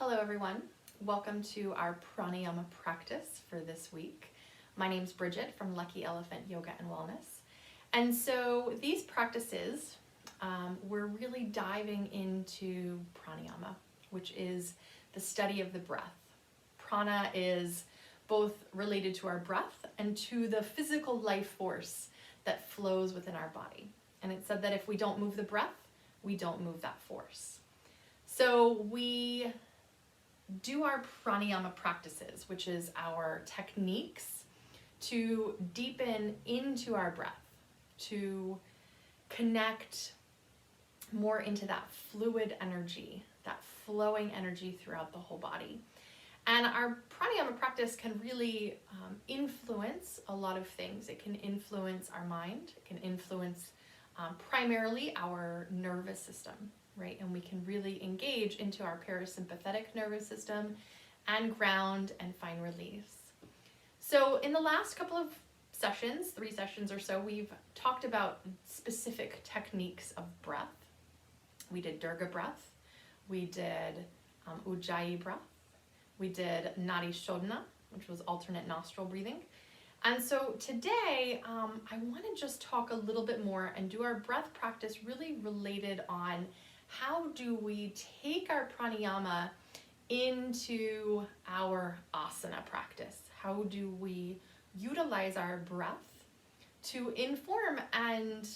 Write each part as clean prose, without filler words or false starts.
Hello everyone, welcome to our Pranayama Practice for this week. My name's Bridget from Lucky Elephant Yoga and Wellness. And so these practices, we're really diving into pranayama, which is the study of the breath. Prana is both related to our breath and to the physical life force that flows within our body. And it's said that if we don't move the breath, we don't move that force. So we do our pranayama practices, which is our techniques to deepen into our breath, to connect more into that fluid energy, that flowing energy throughout the whole body. And our pranayama practice can really influence a lot of things. It can influence our mind, it can influence primarily our nervous system, right? And we can really engage into our parasympathetic nervous system and ground and find release. So in the last couple of sessions, 3 sessions or so, we've talked about specific techniques of breath. We did Dirga breath, we did Ujjayi breath, we did Nadi Shodhana, which was alternate nostril breathing. And so today, I want to just talk a little bit more and do our breath practice really related on how do we take our pranayama into our asana practice? How do we utilize our breath to inform and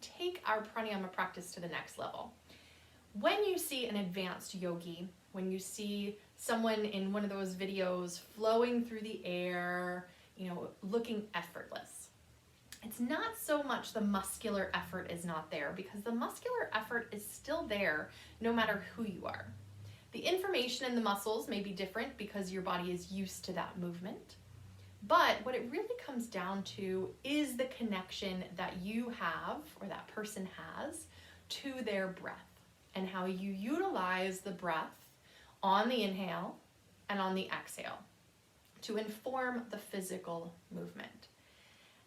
take our pranayama practice to the next level? When you see an advanced yogi, when you see someone in one of those videos flowing through the air, looking effortless, it's not so much the muscular effort is not there, because the muscular effort is still there no matter who you are. The information in the muscles may be different because your body is used to that movement. But what it really comes down to is the connection that you have, or that person has, to their breath, and how you utilize the breath on the inhale and on the exhale to inform the physical movement.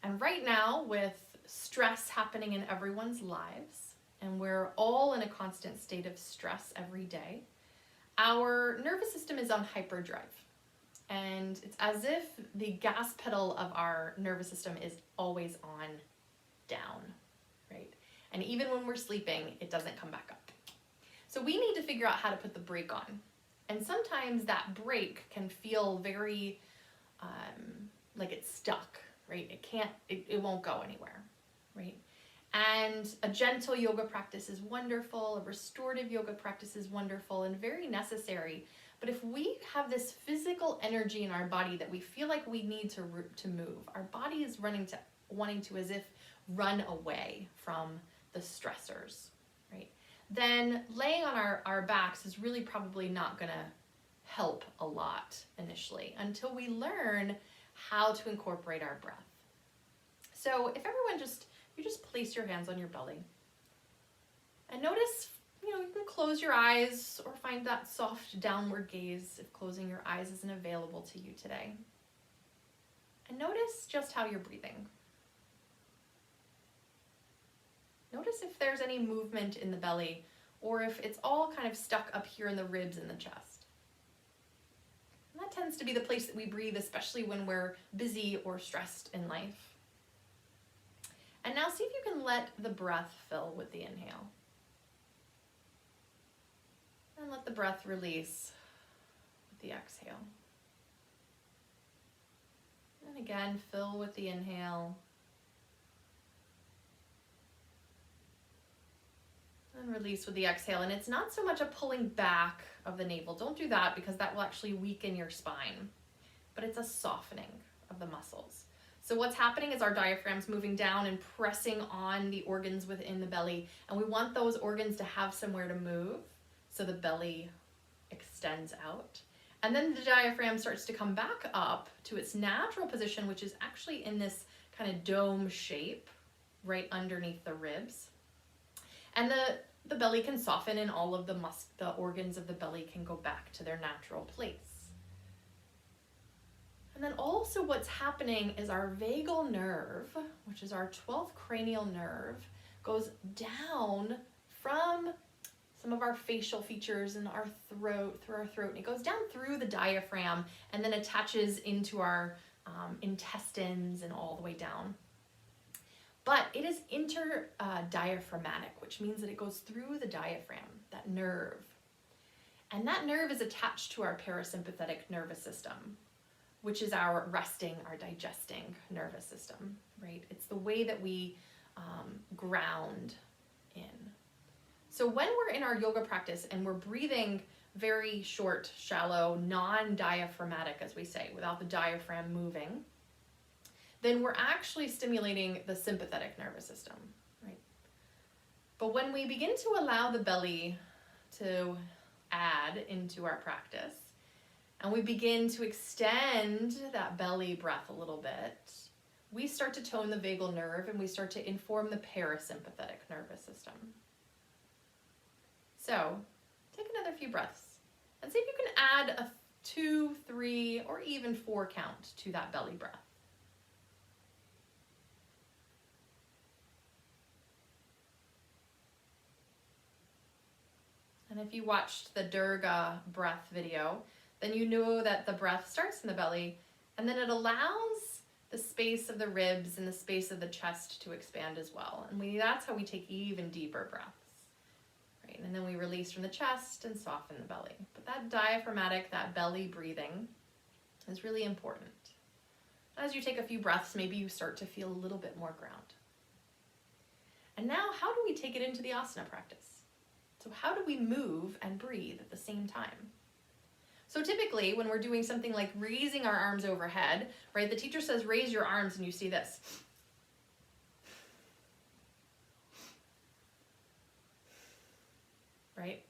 And right now, with stress happening in everyone's lives, and we're all in a constant state of stress every day, our nervous system is on hyperdrive. And it's as if the gas pedal of our nervous system is always on down, right? And even when we're sleeping, it doesn't come back up. So we need to figure out how to put the brake on. And sometimes that brake can feel very like it's stuck, right? It won't go anywhere, right? And a gentle yoga practice is wonderful, a restorative yoga practice is wonderful and very necessary. But if we have this physical energy in our body that we feel like we need to move, our body is wanting to as if run away from the stressors, right? Then laying on our backs is really probably not gonna help a lot initially until we learn how to incorporate our breath. So if everyone you just place your hands on your belly and notice, you can close your eyes or find that soft downward gaze if closing your eyes isn't available to you today. And notice just how you're breathing. Notice if there's any movement in the belly or if it's all kind of stuck up here in the ribs and the chest. And that tends to be the place that we breathe, especially when we're busy or stressed in life. And now see if you can let the breath fill with the inhale. And let the breath release with the exhale. And again, fill with the inhale. And release with the exhale. And it's not so much a pulling back of the navel. Don't do that because that will actually weaken your spine. But it's a softening of the muscles. So what's happening is our diaphragm's moving down and pressing on the organs within the belly. And we want those organs to have somewhere to move. So the belly extends out. And then the diaphragm starts to come back up to its natural position, which is actually in this kind of dome shape right underneath the ribs. And the belly can soften and all of the organs of the belly can go back to their natural place. And then also what's happening is our vagal nerve, which is our 12th cranial nerve, goes down from some of our facial features and our throat, through our throat, and it goes down through the diaphragm and then attaches into our intestines and all the way down. But it is interdiaphragmatic, which means that it goes through the diaphragm, that nerve. And that nerve is attached to our parasympathetic nervous system, which is our resting, our digesting nervous system, right? It's the way that we ground in. So when we're in our yoga practice and we're breathing very short, shallow, non-diaphragmatic, as we say, without the diaphragm moving, then we're actually stimulating the sympathetic nervous system, right? But when we begin to allow the belly to add into our practice, and we begin to extend that belly breath a little bit, we start to tone the vagal nerve and we start to inform the parasympathetic nervous system. So take another few breaths and see if you can add a 2, 3, or even 4 count to that belly breath. And if you watched the Durga breath video, then you know that the breath starts in the belly and then it allows the space of the ribs and the space of the chest to expand as well. And that's how we take even deeper breaths, right? And then we release from the chest and soften the belly. But that diaphragmatic, that belly breathing is really important. As you take a few breaths, maybe you start to feel a little bit more ground. And now, how do we take it into the asana practice? So how do we move and breathe at the same time? So typically when we're doing something like raising our arms overhead, right, the teacher says raise your arms and you see this. Right?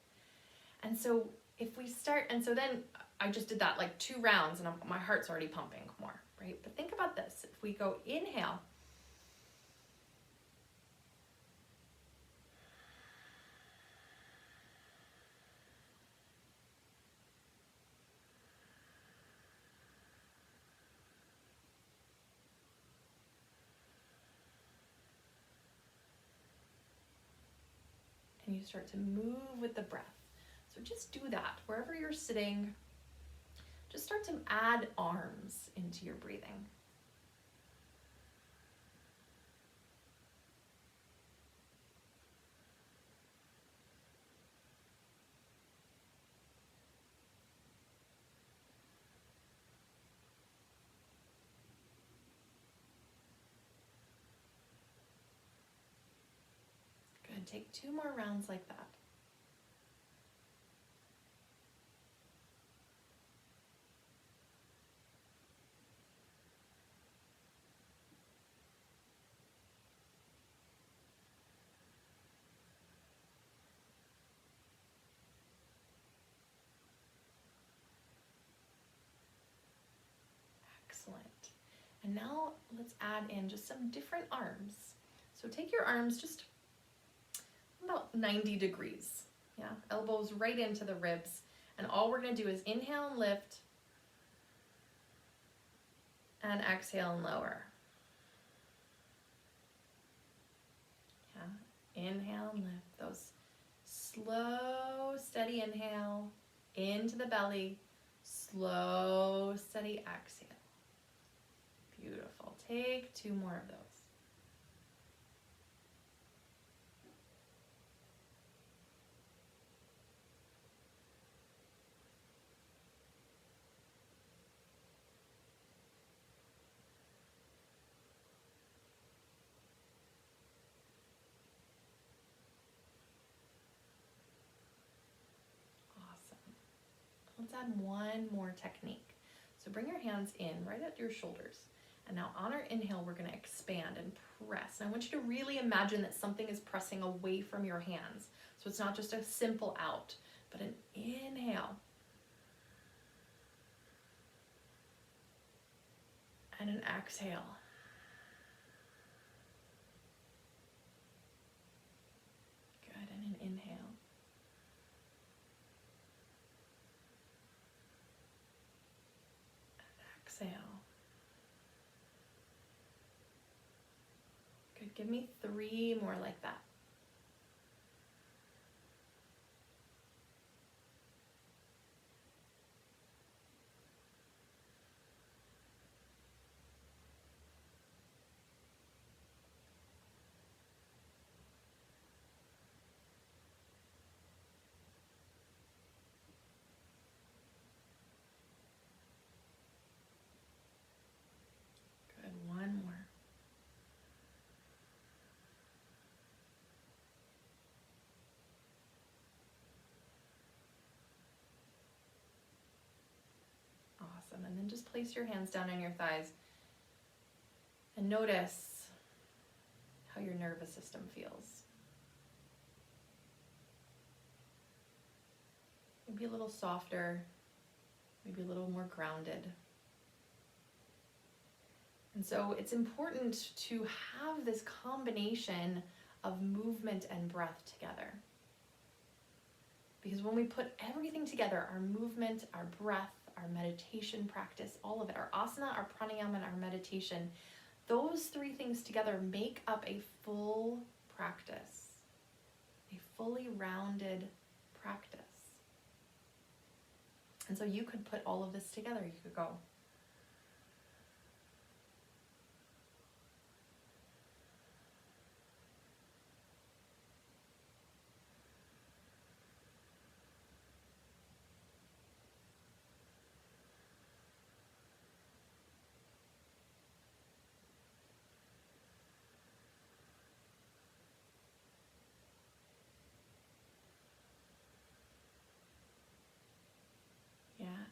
And so if we start, and so then I just did that like 2 rounds and my heart's already pumping more, right? But think about this. If we go inhale, and you start to move with the breath. So just do that wherever you're sitting. Just start to add arms into your breathing. Good. Take 2 more rounds like that. Excellent. And now let's add in just some different arms. So take your arms just about 90 degrees. Yeah, elbows right into the ribs. And all we're going to do is inhale and lift, and exhale and lower. Yeah, inhale and lift. Those slow, steady inhale into the belly, slow, steady exhale. Beautiful. Take 2 more of those. Awesome. Let's add one more technique. So bring your hands in right at your shoulders. And now on our inhale, we're going to expand and press. And I want you to really imagine that something is pressing away from your hands. So it's not just a simple out, but an inhale. And an exhale. Good, and an inhale. And exhale. Good, give me 3 more like that. Awesome. And then just place your hands down on your thighs and notice how your nervous system feels. Maybe a little softer, maybe a little more grounded. And so it's important to have this combination of movement and breath together. Because when we put everything together, our movement, our breath, our meditation practice, all of it, our asana, our pranayama, and our meditation, those three things together make up a full practice, a fully rounded practice. And so you could put all of this together. You could go,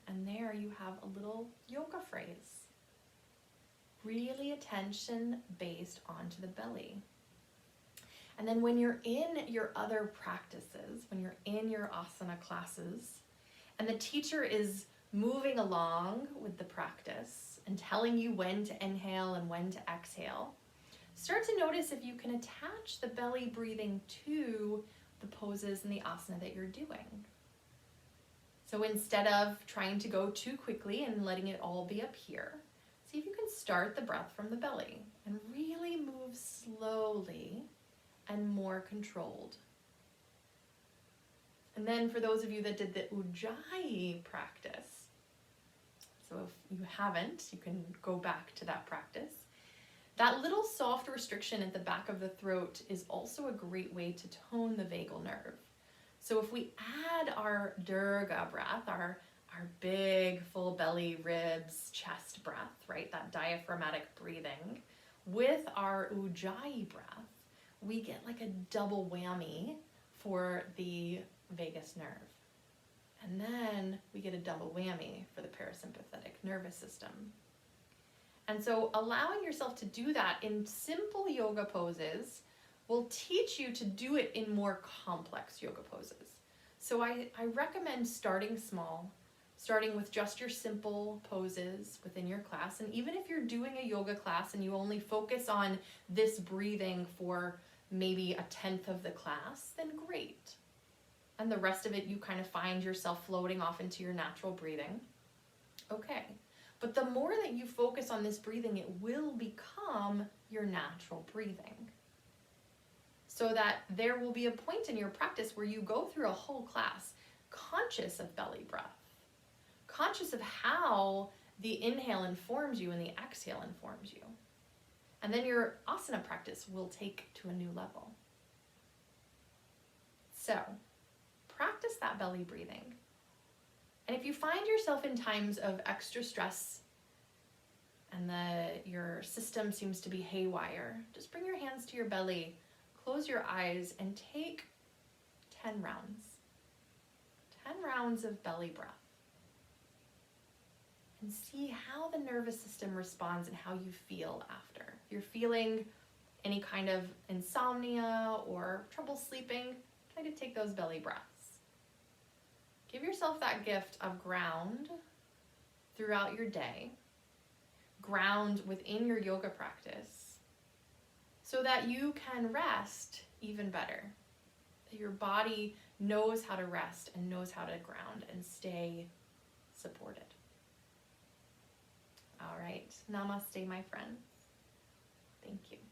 and there you have a little yoga phrase. Really attention based onto the belly. And then when you're in your other practices, when you're in your asana classes, and the teacher is moving along with the practice and telling you when to inhale and when to exhale, start to notice if you can attach the belly breathing to the poses and the asana that you're doing. So instead of trying to go too quickly and letting it all be up here, see if you can start the breath from the belly and really move slowly and more controlled. And then for those of you that did the Ujjayi practice, so if you haven't, you can go back to that practice. That little soft restriction at the back of the throat is also a great way to tone the vagal nerve. So if we add our Durga breath, our big full belly, ribs, chest breath, right, that diaphragmatic breathing, with our Ujjayi breath, we get like a double whammy for the vagus nerve. And then we get a double whammy for the parasympathetic nervous system. And so allowing yourself to do that in simple yoga poses will teach you to do it in more complex yoga poses. So I recommend starting small, starting with just your simple poses within your class. And even if you're doing a yoga class and you only focus on this breathing for maybe a 1/10 of the class, then great. And the rest of it, you kind of find yourself floating off into your natural breathing. Okay. But the more that you focus on this breathing, it will become your natural breathing. So that there will be a point in your practice where you go through a whole class conscious of belly breath, conscious of how the inhale informs you and the exhale informs you. And then your asana practice will take to a new level. So, practice that belly breathing. And if you find yourself in times of extra stress and your system seems to be haywire, just bring your hands to your belly, close your eyes, and take 10 rounds. 10 rounds of belly breath. And see how the nervous system responds and how you feel after. If you're feeling any kind of insomnia or trouble sleeping, try to take those belly breaths. Give yourself that gift of ground throughout your day. Ground within your yoga practice so that you can rest even better. That your body knows how to rest and knows how to ground and stay supported. All right. Namaste, my friends. Thank you.